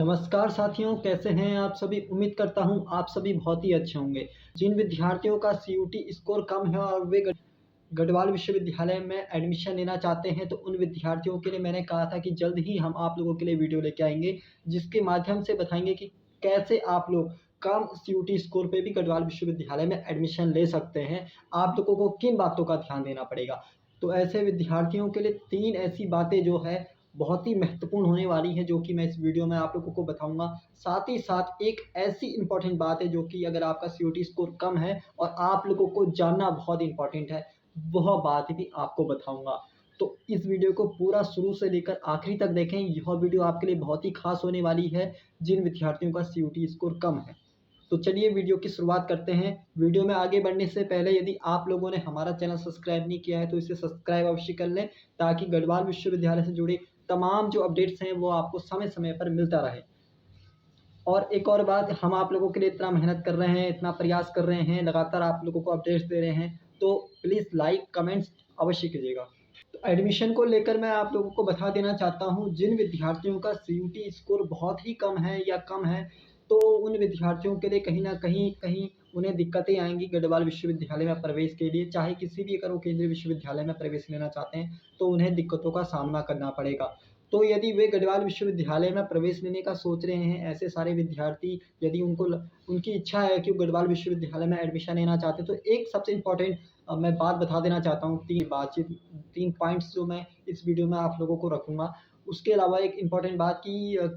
नमस्कार साथियों, कैसे हैं आप सभी? उम्मीद करता हूं आप सभी बहुत ही अच्छे होंगे। जिन विद्यार्थियों का सीयूटी स्कोर कम है और वे गढ़वाल विश्वविद्यालय में एडमिशन लेना चाहते हैं, तो उन विद्यार्थियों के लिए मैंने कहा था कि जल्द ही हम आप लोगों के लिए वीडियो लेके आएँगे, जिसके माध्यम से बताएँगे कि कैसे आप लोग कम सीयूटी स्कोर पे भी गढ़वाल विश्वविद्यालय में एडमिशन ले सकते हैं। आप लोगों को किन बातों का ध्यान देना पड़ेगा? तो ऐसे विद्यार्थियों के लिए 3 ऐसी बातें जो है बहुत ही महत्वपूर्ण होने वाली हैं, जो कि मैं इस वीडियो में आप लोगों को बताऊँगा। साथ ही साथ एक ऐसी इम्पोर्टेंट बात है, जो कि अगर आपका सीयूटी स्कोर कम है और आप लोगों को जानना बहुत इम्पोर्टेंट है, वह बात भी आपको बताऊँगा। तो इस वीडियो को पूरा शुरू से लेकर आखिरी तक देखें, यह वीडियो आपके लिए बहुत ही खास होने वाली है, जिन विद्यार्थियों का सीयूटी स्कोर कम है। तो चलिए वीडियो की शुरुआत करते हैं। वीडियो में आगे बढ़ने से पहले यदि आप लोगों ने हमारा चैनल सब्सक्राइब नहीं किया है, तो इसे सब्सक्राइब अवश्य कर लें, ताकि गढ़वाल विश्वविद्यालय से जुड़े तमाम जो अपडेट्स हैं, वो आपको समय-समय पर मिलता रहे। और एक और बात, हम आप लोगों के लिए इतना मेहनत कर रहे हैं, इतना प्रयास कर रहे हैं, लगातार आप लोगों को अपडेट्स दे रहे हैं, तो प्लीज़ लाइक, कमेंट्स अवश्य कीजिएगा। तो एडमिशन को लेकर मैं आप लोगों को बता देना चाहता हूँ, जिन विद्यार्थियों का सीयूटी स्कोर बहुत ही कम है या कम है, तो उन विद्यार्थियों के लिए कहीं न कहीं उन्हें दिक्कतें आएँगी गढ़वाल विश्वविद्यालय में प्रवेश के लिए। चाहे किसी भी अगर वो केंद्रीय विश्वविद्यालय में प्रवेश लेना चाहते हैं, तो उन्हें दिक्कतों का सामना करना पड़ेगा। तो यदि वे गढ़वाल विश्वविद्यालय में प्रवेश लेने का सोच रहे हैं, ऐसे सारे विद्यार्थी, यदि उनकी इच्छा है कि वो गढ़वाल विश्वविद्यालय में एडमिशन लेना चाहते हैं, तो एक सबसे इम्पोर्टेंट मैं बात बता देना चाहता हूँ, 3 पॉइंट्स जो मैं इस वीडियो में आप लोगों को रखूँगा। उसके अलावा एक इम्पोर्टेंट बात कि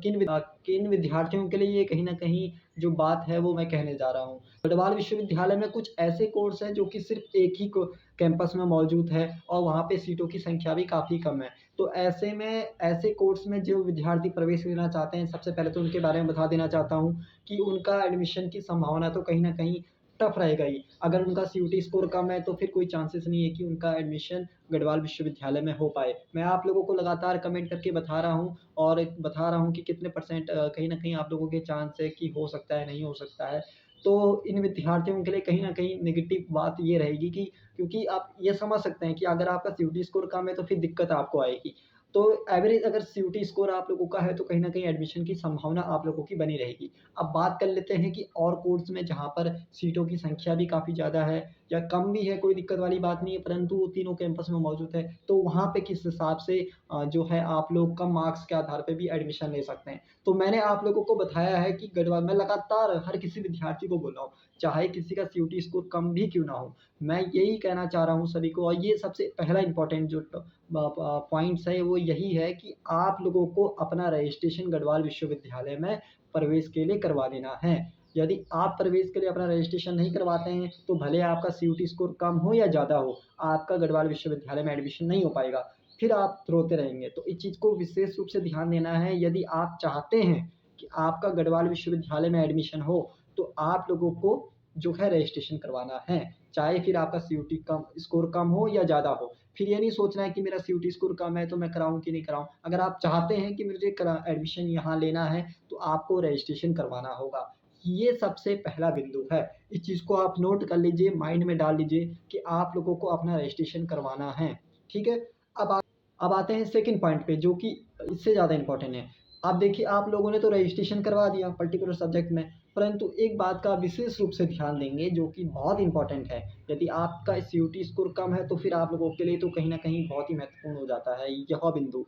किन विद्यार्थियों के लिए ये कहीं न कहीं जो बात है, वो मैं कहने जा रहा हूँ। गढ़वाल विश्वविद्यालय में कुछ ऐसे कोर्स हैं, जो कि सिर्फ़ एक ही को कैंपस में मौजूद है और वहाँ पे सीटों की संख्या भी काफ़ी कम है। तो ऐसे में ऐसे कोर्स में जो विद्यार्थी प्रवेश लेना चाहते हैं, सबसे पहले तो उनके बारे में बता देना चाहता हूँ कि उनका एडमिशन की संभावना तो कहीं न कहीं टफ़ रहेगा ही। अगर उनका सीयूटी स्कोर कम है, तो फिर कोई चांसेस नहीं है कि उनका एडमिशन गढ़वाल विश्वविद्यालय में हो पाए। मैं आप लोगों को लगातार कमेंट करके बता रहा हूँ और बता रहा हूँ कि कितने परसेंट कहीं न कहीं आप लोगों के चांस है कि हो सकता है, नहीं हो सकता है। तो इन विद्यार्थियों के लिए कहीं न कहीं नेगेटिव बात ये रहेगी कि क्योंकि आप ये समझ सकते हैं कि अगर आपका सीयूटी स्कोर कम है, तो फिर दिक्कत आपको आएगी। तो एवरेज अगर सीयूटी स्कोर आप लोगों का है, तो कहीं न कहीं एडमिशन की संभावना आप लोगों की बनी रहेगी। अब बात कर लेते हैं कि और कोर्स में जहाँ पर सीटों की संख्या भी काफ़ी ज़्यादा है या कम भी है, कोई दिक्कत वाली बात नहीं है, परंतु वो तीनों कैंपस में मौजूद है, तो वहाँ पे किस हिसाब से जो है आप लोग कम मार्क्स के आधार पे भी एडमिशन ले सकते हैं। तो मैंने आप लोगों को बताया है कि गढ़वाल मैं लगातार हर किसी विद्यार्थी को बोल रहा हूँ, चाहे किसी का सीयूटी स्कोर कम भी क्यों ना हो, मैं यही कहना चाह रहा हूँ सभी को, और ये सबसे पहला इम्पोर्टेंट जो पॉइंट्स है, वो यही है कि आप लोगों को अपना रजिस्ट्रेशन गढ़वाल विश्वविद्यालय में प्रवेश के लिए करवा लेना है। यदि आप प्रवेश के लिए अपना रजिस्ट्रेशन नहीं करवाते हैं, तो भले आपका सीयूटी स्कोर कम हो या ज़्यादा हो, आपका गढ़वाल विश्वविद्यालय में एडमिशन नहीं हो पाएगा। फिर आप रोते रहेंगे। तो इस चीज़ को विशेष रूप से ध्यान देना है। यदि आप चाहते हैं कि आपका गढ़वाल विश्वविद्यालय में एडमिशन हो, तो आप लोगों को जो है रजिस्ट्रेशन करवाना है। चाहे फिर आपका सीयूटी कम स्कोर कम हो या ज़्यादा हो। फिर ये नहीं सोचना है कि मेरा सीयूटी स्कोर कम है, तो मैं कराऊँ कि नहीं कराऊँ। अगर आप चाहते हैं कि मुझे एडमिशन यहाँ लेना है, तो आपको रजिस्ट्रेशन करवाना होगा। ये सबसे पहला बिंदु है। इस चीज़ को आप नोट कर लीजिए, माइंड में डाल लीजिए कि आप लोगों को अपना रजिस्ट्रेशन करवाना है। ठीक है? अब आते हैं सेकंड पॉइंट पे, जो कि इससे ज़्यादा इम्पोर्टेंट है। अब देखिए, आप लोगों ने तो रजिस्ट्रेशन करवा दिया पर्टिकुलर सब्जेक्ट में, परंतु एक बात का विशेष रूप से ध्यान देंगे, जो कि बहुत इम्पोर्टेंट है। यदि आपका सीयूटी स्कोर कम है, तो फिर आप लोगों के लिए तो कहीं न कहीं बहुत ही महत्वपूर्ण हो जाता है यह बिंदु।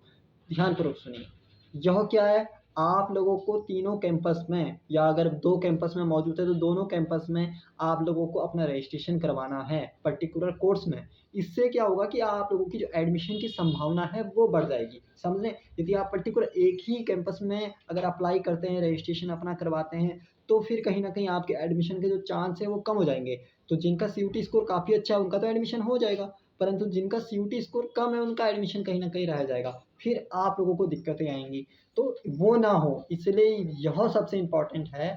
ध्यानपूर्वक सुनिए। यह क्या है? आप लोगों को तीनों कैंपस में, या अगर 2 कैंपस में मौजूद है, तो दोनों कैंपस में आप लोगों को अपना रजिस्ट्रेशन करवाना है पर्टिकुलर कोर्स में। इससे क्या होगा कि आप लोगों की जो एडमिशन की संभावना है, वो बढ़ जाएगी। समझ लें, यदि आप पर्टिकुलर एक ही कैंपस में अगर अप्लाई करते हैं, रजिस्ट्रेशन अपना करवाते हैं, तो फिर कहीं न कहीं आपके एडमिशन के जो चांस हैं, वो कम हो जाएँगे। तो जिनका सीयूटी स्कोर काफ़ी अच्छा है, उनका तो एडमिशन हो जाएगा, परंतु जिनका सीयूटी स्कोर कम है, उनका एडमिशन कहीं न कहीं रह जाएगा। फिर आप लोगों को दिक्कतें आएँगी। तो वो ना हो, इसलिए यह सबसे इम्पोर्टेंट है।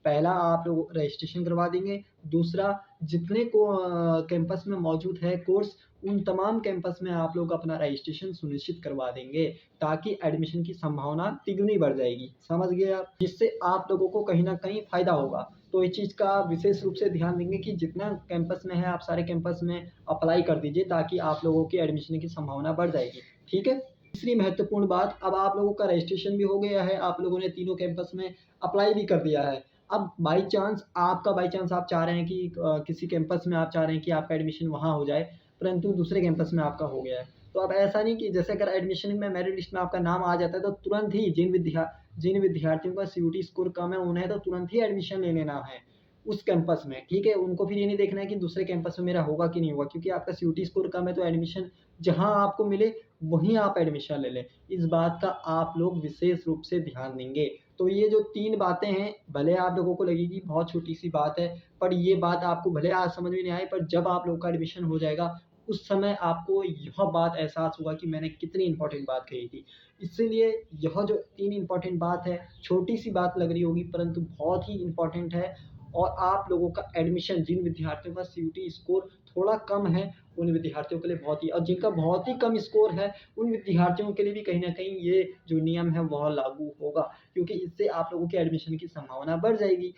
पहला, आप लोग रजिस्ट्रेशन करवा देंगे। दूसरा, जितने कैंपस में मौजूद है कोर्स, उन तमाम कैंपस में आप लोग अपना रजिस्ट्रेशन सुनिश्चित करवा देंगे, ताकि एडमिशन की संभावना तिगुनी बढ़ जाएगी। समझ गए आप? जिससे आप लोगों को कहीं न कहीं फ़ायदा होगा। तो इस चीज़ का विशेष रूप से ध्यान देंगे कि जितना कैंपस में है, आप सारे कैंपस में अप्लाई कर दीजिए, ताकि आप लोगों की एडमिशन की संभावना बढ़ जाएगी। ठीक है? तीसरी महत्वपूर्ण बात, अब आप लोगों का रजिस्ट्रेशन भी हो गया है, आप लोगों ने तीनों कैंपस में अप्लाई भी कर दिया है। अब बाई चांस आप चाह रहे हैं कि किसी कैंपस में आप चाह रहे हैं कि आपका एडमिशन वहाँ हो जाए, परंतु दूसरे कैंपस में आपका हो गया है। तो अब ऐसा नहीं कि जैसे अगर एडमिशन में मेरिट लिस्ट में आपका नाम आ जाता है, तो तुरंत ही जिन विद्यार्थियों का सीयूटी स्कोर कम है, उन्हें तो तुरंत ही एडमिशन ले लेना है उस कैंपस में, ठीक है? उनको फिर ये नहीं देखना है कि दूसरे कैंपस में मेरा होगा कि नहीं होगा, क्योंकि आपका सीयूटी स्कोर कम है, तो एडमिशन जहाँ आपको मिले वहीं आप एडमिशन ले लें। इस बात का आप लोग विशेष रूप से ध्यान देंगे। तो ये जो 3 बातें हैं, भले आप लोगों को लगे कि बहुत छोटी-सी बात है, पर ये बात आपको भले आज समझ में नहीं आए, पर जब आप लोगों का एडमिशन हो जाएगा, उस समय आपको यह बात एहसास होगा कि मैंने कितनी इम्पोर्टेंट बात कही थी। इसीलिए यह जो 3 इम्पोर्टेंट बात है, छोटी-सी बात लग रही होगी, परंतु बहुत ही इम्पोर्टेंट है। और आप लोगों का एडमिशन, जिन विद्यार्थियों का सीयूटी स्कोर थोड़ा कम है, उन विद्यार्थियों के लिए बहुत ही, और जिनका बहुत ही कम स्कोर है, उन विद्यार्थियों के लिए भी कहीं न कहीं ये जो नियम है वह लागू होगा, क्योंकि इससे आप लोगों के एडमिशन की संभावना बढ़ जाएगी।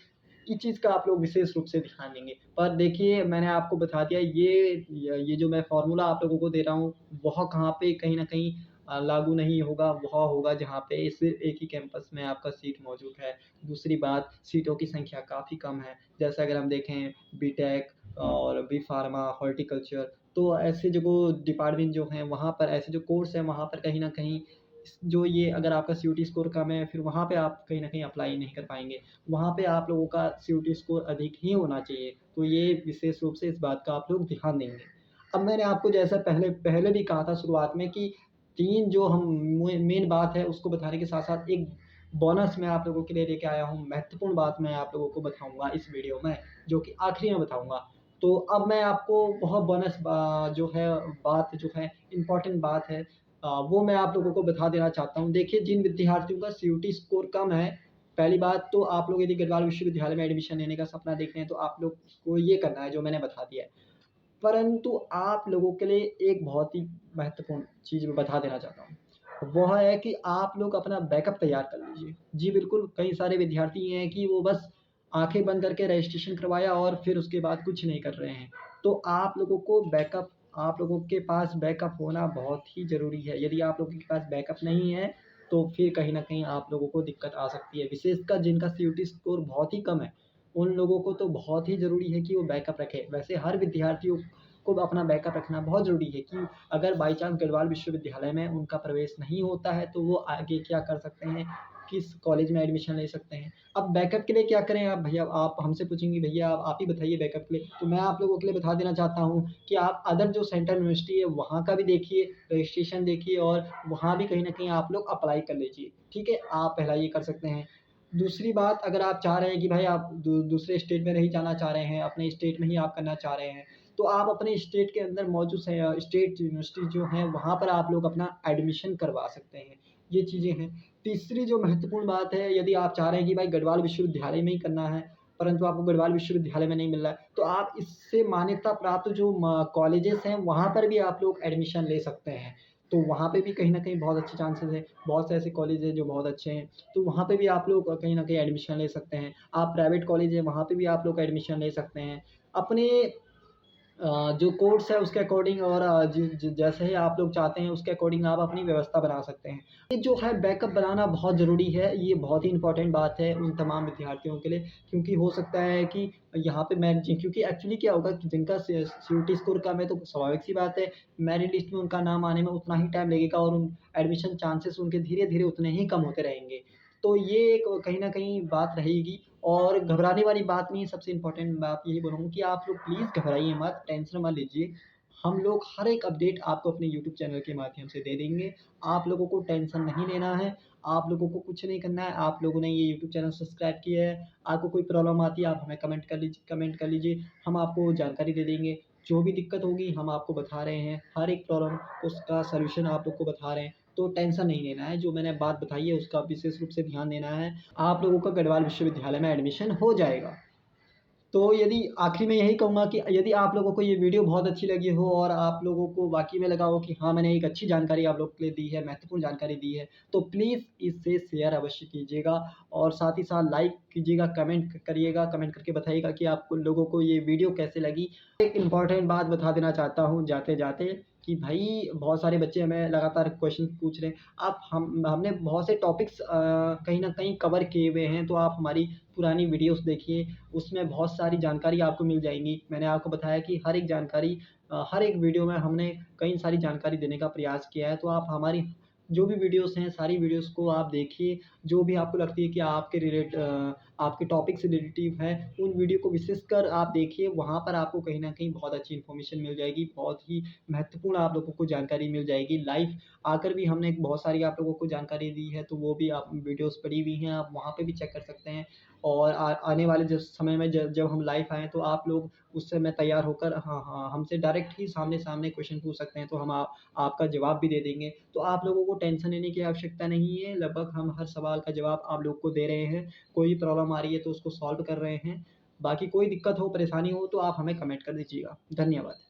इस चीज़ का आप लोग विशेष रूप से ध्यान देंगे। पर देखिए, मैंने आपको बता दिया, ये जो मैं फ़ॉर्मूला आप लोगों को दे रहा हूँ, वह कहाँ पे कहीं न कहीं लागू नहीं होगा, वह होगा जहाँ पे सिर्फ़ एक ही कैंपस में आपका सीट मौजूद है। दूसरी बात, सीटों की संख्या काफ़ी कम है। जैसे अगर हम देखें बीटेक और बी फार्मा, हॉर्टिकल्चर, तो ऐसे जो डिपार्टमेंट जो हैं, वहाँ पर ऐसे जो कोर्स हैं, वहाँ पर कहीं न कहीं जो ये अगर आपका सीयूटी स्कोर कम है, फिर वहाँ पे आप कहीं न कहीं अप्लाई नहीं कर पाएँगे। वहाँ पे आप लोगों का सीयूटी स्कोर अधिक ही होना चाहिए। तो ये विशेष रूप से इस बात का आप लोग ध्यान देंगे। अब मैंने आपको जैसा पहले पहले भी कहा था शुरुआत में कि 3 जो हम मेन बात है उसको बताने के साथ-साथ एक बोनस मैं आप लोगों के लिए लेके आया हूँ। महत्वपूर्ण बात मैं आप लोगों को बताऊँगा इस वीडियो में, जो कि आखिरी में बताऊँगा। तो अब मैं आपको वह बोनस जो है बात जो है, इम्पोर्टेंट बात है, वो मैं आप लोगों को बता देना चाहता हूँ। देखिए, जिन विद्यार्थियों का सीयूटी स्कोर कम है, पहली बात तो आप लोग यदि गढ़वाल विश्वविद्यालय में एडमिशन लेने का सपना देख रहे हैं, तो आप लोग को ये करना है जो मैंने बता दिया है। परंतु आप लोगों के लिए एक बहुत ही महत्वपूर्ण चीज़ मैं बता देना चाहता हूँ। वह है कि आप लोग अपना बैकअप तैयार कर लीजिए। जी बिल्कुल, कई सारे विद्यार्थी हैं कि वो बस आँखें बंद करके रजिस्ट्रेशन करवाया और फिर उसके बाद कुछ नहीं कर रहे हैं। तो आप लोगों के पास बैकअप होना बहुत ही ज़रूरी है। यदि आप लोगों के पास बैकअप नहीं है, तो फिर कहीं न कहीं आप लोगों को दिक्कत आ सकती है। विशेषकर जिनका सीयूटी स्कोर बहुत ही कम है, उन लोगों को तो बहुत ही ज़रूरी है कि वो बैकअप रखें। वैसे हर विद्यार्थियों को अपना बैकअप रखना बहुत ज़रूरी है कि अगर बाई चांस गढ़वाल विश्वविद्यालय में उनका प्रवेश नहीं होता है, तो वो आगे क्या कर सकते हैं, किस कॉलेज में एडमिशन ले सकते हैं। अब बैकअप के लिए क्या करें, आप भैया आप हमसे पूछेंगे, भैया आप ही बताइए बैकअप के लिए। तो मैं आप लोगों के लिए बता देना चाहता हूँ कि आप अदर जो सेंट्रल यूनिवर्सिटी है, वहाँ का भी देखिए, रजिस्ट्रेशन देखिए और वहाँ भी कहीं न कहीं आप लोग अप्लाई कर लीजिए। ठीक है? आप पहला ये कर सकते हैं। दूसरी बात, अगर आप चाह रहे हैं कि भाई आप दूसरे स्टेट में नहीं जाना चाह रहे हैं, अपने स्टेट में ही आप करना चाह रहे हैं, तो आप अपने स्टेट के अंदर मौजूद स्टेट यूनिवर्सिटी जो हैं, वहाँ पर आप लोग अपना एडमिशन करवा सकते हैं। ये चीज़ें हैं। तीसरी जो महत्वपूर्ण बात है, यदि आप चाह रहे हैं कि भाई गढ़वाल विश्वविद्यालय में ही करना है, परंतु आपको गढ़वाल विश्वविद्यालय में नहीं मिल रहा है, तो आप इससे मान्यता प्राप्त जो कॉलेजेस हैं, वहाँ पर भी आप लोग एडमिशन ले सकते हैं। तो वहाँ पे भी कहीं न कहीं बहुत अच्छे चांसेज़ हैं। बहुत से ऐसे कॉलेज हैं जो बहुत अच्छे हैं, तो वहाँ पे भी आप लोग कहीं न कहीं एडमिशन ले सकते हैं। आप प्राइवेट कॉलेज है, वहाँ पे भी आप लोग एडमिशन ले सकते हैं। अपने जो कोर्स है उसके अकॉर्डिंग और जि जि जैसे ही आप लोग चाहते हैं उसके अकॉर्डिंग आप अपनी व्यवस्था बना सकते हैं। ये जो है बैकअप बनाना बहुत ज़रूरी है, ये बहुत ही इम्पोर्टेंट बात है उन तमाम विद्यार्थियों के लिए, क्योंकि हो सकता है कि यहाँ पे मैं जी क्योंकि एक्चुअली क्या होगा कि जिनका सीयूटी स्कोर कम है, तो स्वाभाविक सी बात है, मेरिट लिस्ट में उनका नाम आने में उतना ही टाइम लगेगा और उन एडमिशन चांसेस उनके धीरे-धीरे उतने ही कम होते रहेंगे। तो ये एक कहीं न कहीं बात रहेगी और घबराने वाली बात नहीं है। सबसे इम्पोर्टेंट बात यही बोलूँगा कि आप लोग प्लीज़ घबराइए मत, टेंशन मत लीजिए। हम लोग हर एक अपडेट आपको अपने यूट्यूब चैनल के माध्यम से दे देंगे। आप लोगों को टेंशन नहीं लेना है, आप लोगों को कुछ नहीं करना है। आप लोगों ने ये यूट्यूब चैनल सब्सक्राइब किया है, आपको कोई प्रॉब्लम आती है, आप हमें कमेंट कर लीजिए, हम आपको जानकारी दे देंगे। जो भी दिक्कत होगी हम आपको बता रहे हैं, हर एक प्रॉब्लम उसका सॉल्यूशन आप लोग को बता रहे हैं। तो टेंशन नहीं लेना है, जो मैंने बात बताई है उसका विशेष रूप से ध्यान देना है। आप लोगों का गढ़वाल विश्वविद्यालय में एडमिशन हो जाएगा। तो यदि आखिर में यही कहूँगा कि यदि आप लोगों को ये वीडियो बहुत अच्छी लगी हो और आप लोगों को वाक़ई में लगा हो कि हाँ, मैंने एक अच्छी जानकारी आप लोग के लिए दी है, महत्वपूर्ण जानकारी दी है, तो प्लीज़ इसे शेयर अवश्य कीजिएगा और साथ ही साथ लाइक कीजिएगा, कमेंट करिएगा, कमेंट करके बताइएगा कि आपको लोगों को ये वीडियो कैसे लगी। एक इम्पोर्टेंट बात बता देना चाहता हूँ जाते-जाते कि भाई बहुत सारे बच्चे हमें लगातार क्वेश्चन पूछ रहे हैं। आप हमने बहुत से टॉपिक्स कहीं न कहीं कवर किए हुए हैं, तो आप हमारी पुरानी वीडियोज़ देखिए, उसमें बहुत सारी जानकारी आपको मिल जाएँगी। मैंने आपको बताया कि हर एक जानकारी हर एक वीडियो में हमने कई सारी जानकारी देने का प्रयास किया है, तो आप हमारी जो भी वीडियोज़ हैं, सारी वीडियोज़ को आप देखिए, जो भी आपको लगती है कि आपके टॉपिक से रिलेटिव है, उन वीडियो को विशेषकर आप देखिए, वहाँ पर आपको कहीं न कहीं बहुत अच्छी इन्फॉर्मेशन मिल जाएगी, बहुत ही महत्वपूर्ण आप लोगों को जानकारी मिल जाएगी। लाइव आकर भी हमने बहुत सारी आप लोगों को जानकारी दी है, तो वो भी आप वीडियोज़ पड़ी हुई हैं, आप वहाँ पे भी चेक कर सकते हैं। और आने वाले समय में जब हम लाइव आएँ, तो आप लोग उस समय तैयार होकर हाँ, हाँ, हमसे डायरेक्ट ही सामने-सामने क्वेश्चन पूछ सकते हैं, तो हम आपका जवाब भी दे देंगे। तो आप लोगों को टेंशन लेने की आवश्यकता नहीं है, लगभग हम हर सवाल का जवाब आप लोग को दे रहे हैं। कोई प्रॉब्लम आ रही है तो उसको सॉल्व कर रहे हैं। बाकी कोई दिक्कत हो, परेशानी हो तो आप हमें कमेंट कर दीजिएगा। धन्यवाद।